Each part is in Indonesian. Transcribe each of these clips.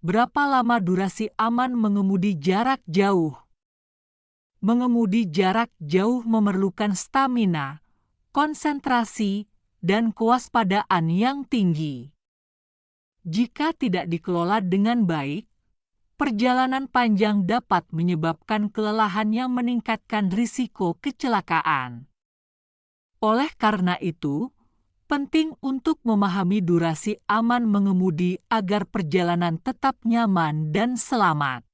Berapa lama durasi aman mengemudi jarak jauh? Mengemudi jarak jauh memerlukan stamina, konsentrasi, dan kewaspadaan yang tinggi. Jika tidak dikelola dengan baik, perjalanan panjang dapat menyebabkan kelelahan yang meningkatkan risiko kecelakaan. Oleh karena itu, penting untuk memahami durasi aman mengemudi agar perjalanan tetap nyaman dan selamat.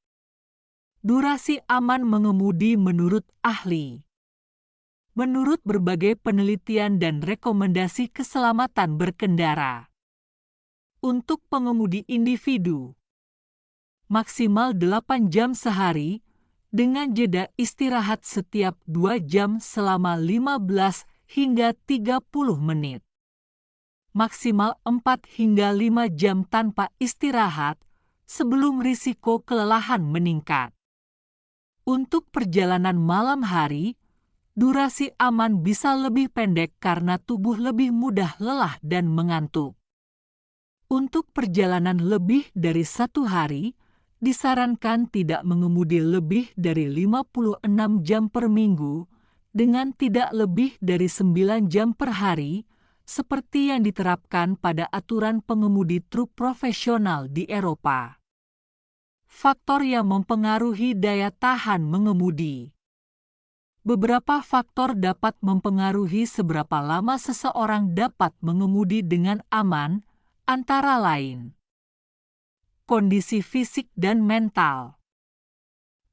Durasi aman mengemudi menurut ahli. Menurut berbagai penelitian dan rekomendasi keselamatan berkendara. Untuk pengemudi individu, maksimal 8 jam sehari dengan jeda istirahat setiap 2 jam selama 15 hingga 30 menit. Maksimal 4 hingga 5 jam tanpa istirahat sebelum risiko kelelahan meningkat. Untuk perjalanan malam hari, durasi aman bisa lebih pendek karena tubuh lebih mudah lelah dan mengantuk. Untuk perjalanan lebih dari 1 hari, disarankan tidak mengemudi lebih dari 56 jam per minggu dengan tidak lebih dari 9 jam per hari, seperti yang diterapkan pada aturan pengemudi truk profesional di Eropa. Faktor yang mempengaruhi daya tahan mengemudi. Beberapa faktor dapat mempengaruhi seberapa lama seseorang dapat mengemudi dengan aman, antara lain kondisi fisik dan mental.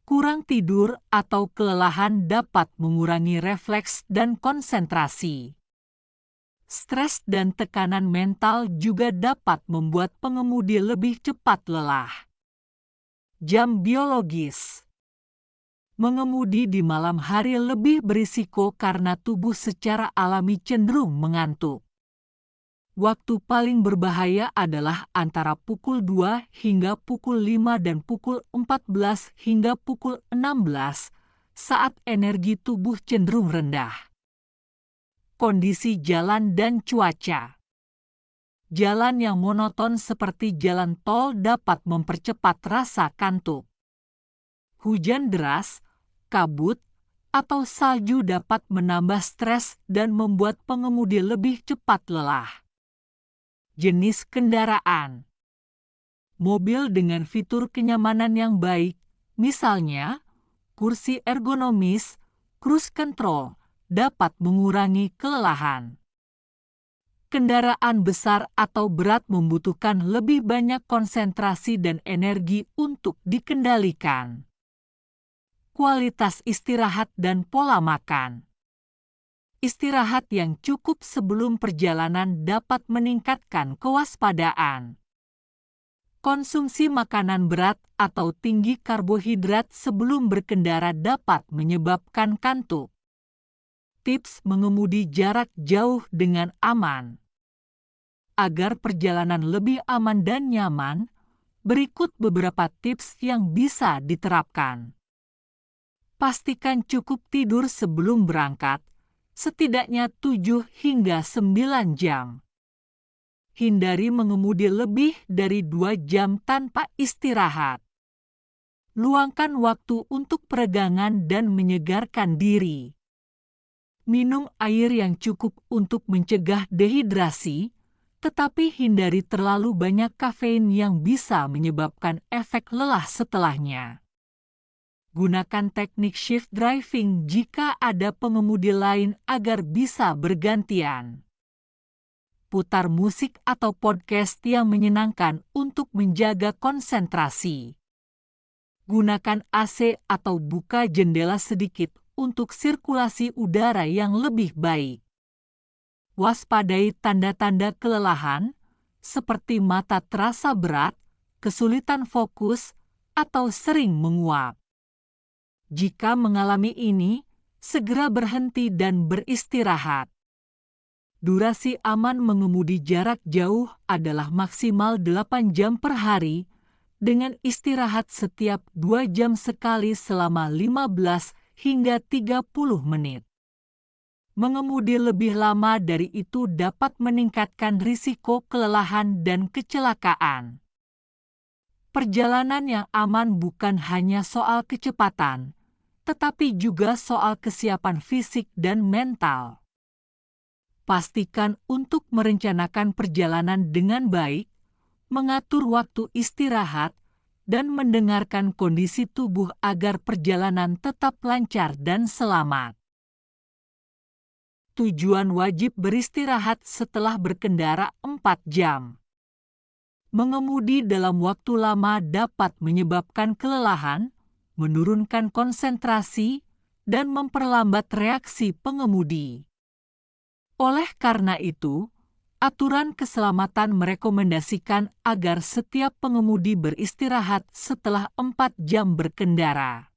Kurang tidur atau kelelahan dapat mengurangi refleks dan konsentrasi. Stres dan tekanan mental juga dapat membuat pengemudi lebih cepat lelah. Jam biologis. Mengemudi di malam hari lebih berisiko karena tubuh secara alami cenderung mengantuk. Waktu paling berbahaya adalah antara pukul 2 hingga pukul 5 dan pukul 14 hingga pukul 16 saat energi tubuh cenderung rendah. Kondisi jalan dan cuaca. Jalan yang monoton seperti jalan tol dapat mempercepat rasa kantuk. Hujan deras, kabut, atau salju dapat menambah stres dan membuat pengemudi lebih cepat lelah. Jenis kendaraan. Mobil dengan fitur kenyamanan yang baik, misalnya kursi ergonomis, cruise control, dapat mengurangi kelelahan. Kendaraan besar atau berat membutuhkan lebih banyak konsentrasi dan energi untuk dikendalikan. Kualitas istirahat dan pola makan. Istirahat yang cukup sebelum perjalanan dapat meningkatkan kewaspadaan. Konsumsi makanan berat atau tinggi karbohidrat sebelum berkendara dapat menyebabkan kantuk. Tips mengemudi jarak jauh dengan aman. Agar perjalanan lebih aman dan nyaman, berikut beberapa tips yang bisa diterapkan. Pastikan cukup tidur sebelum berangkat, setidaknya 7 hingga 9 jam. Hindari mengemudi lebih dari 2 jam tanpa istirahat. Luangkan waktu untuk peregangan dan menyegarkan diri. Minum air yang cukup untuk mencegah dehidrasi, tetapi hindari terlalu banyak kafein yang bisa menyebabkan efek lelah setelahnya. Gunakan teknik shift driving jika ada pengemudi lain agar bisa bergantian. Putar musik atau podcast yang menyenangkan untuk menjaga konsentrasi. Gunakan AC atau buka jendela sedikit untuk sirkulasi udara yang lebih baik. Waspadai tanda-tanda kelelahan, seperti mata terasa berat, kesulitan fokus, atau sering menguap. Jika mengalami ini, segera berhenti dan beristirahat. Durasi aman mengemudi jarak jauh adalah maksimal 8 jam per hari, dengan istirahat setiap 2 jam sekali selama 15 hingga 30 menit. Mengemudi lebih lama dari itu dapat meningkatkan risiko kelelahan dan kecelakaan. Perjalanan yang aman bukan hanya soal kecepatan, tetapi juga soal kesiapan fisik dan mental. Pastikan untuk merencanakan perjalanan dengan baik, mengatur waktu istirahat, dan mendengarkan kondisi tubuh agar perjalanan tetap lancar dan selamat. Tujuan wajib beristirahat setelah berkendara 4 jam. Mengemudi dalam waktu lama dapat menyebabkan kelelahan, menurunkan konsentrasi, dan memperlambat reaksi pengemudi. Oleh karena itu, aturan keselamatan merekomendasikan agar setiap pengemudi beristirahat setelah 4 jam berkendara.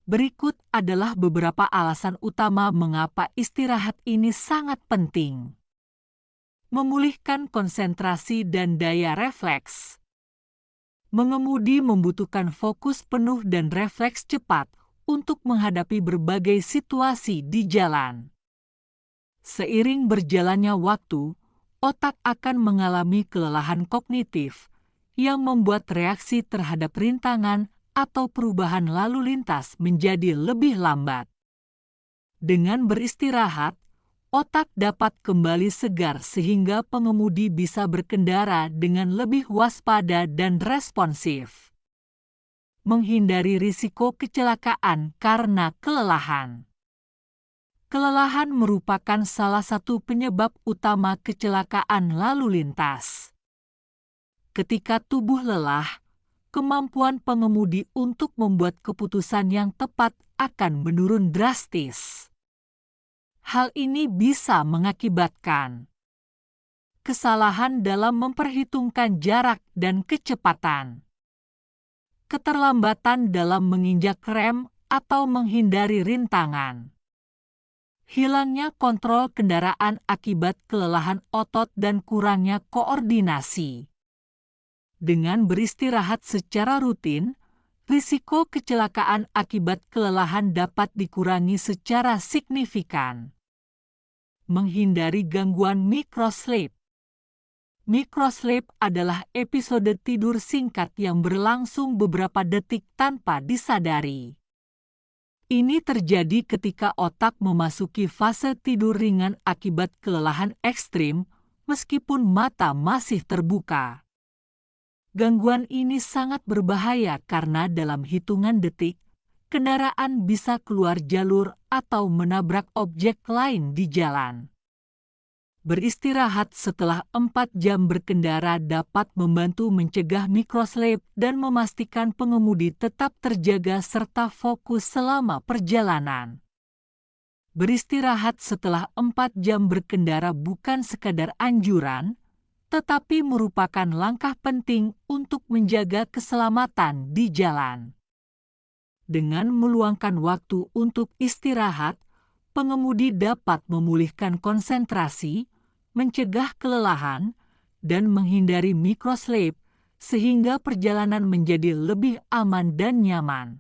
Berikut adalah beberapa alasan utama mengapa istirahat ini sangat penting. Memulihkan konsentrasi dan daya refleks. Mengemudi membutuhkan fokus penuh dan refleks cepat untuk menghadapi berbagai situasi di jalan. Seiring berjalannya waktu, otak akan mengalami kelelahan kognitif yang membuat reaksi terhadap rintangan atau perubahan lalu lintas menjadi lebih lambat. Dengan beristirahat, otak dapat kembali segar sehingga pengemudi bisa berkendara dengan lebih waspada dan responsif. Menghindari risiko kecelakaan karena kelelahan. Kelelahan merupakan salah satu penyebab utama kecelakaan lalu lintas. Ketika tubuh lelah, kemampuan pengemudi untuk membuat keputusan yang tepat akan menurun drastis. Hal ini bisa mengakibatkan kesalahan dalam memperhitungkan jarak dan kecepatan, keterlambatan dalam menginjak rem atau menghindari rintangan, hilangnya kontrol kendaraan akibat kelelahan otot dan kurangnya koordinasi. Dengan beristirahat secara rutin, risiko kecelakaan akibat kelelahan dapat dikurangi secara signifikan. Menghindari gangguan microsleep. Microsleep adalah episode tidur singkat yang berlangsung beberapa detik tanpa disadari. Ini terjadi ketika otak memasuki fase tidur ringan akibat kelelahan ekstrim, meskipun mata masih terbuka. Gangguan ini sangat berbahaya karena dalam hitungan detik, kendaraan bisa keluar jalur atau menabrak objek lain di jalan. Beristirahat setelah 4 jam berkendara dapat membantu mencegah microsleep dan memastikan pengemudi tetap terjaga serta fokus selama perjalanan. Beristirahat setelah 4 jam berkendara bukan sekadar anjuran, tetapi merupakan langkah penting untuk menjaga keselamatan di jalan. Dengan meluangkan waktu untuk istirahat, pengemudi dapat memulihkan konsentrasi, mencegah kelelahan, dan menghindari microsleep sehingga perjalanan menjadi lebih aman dan nyaman.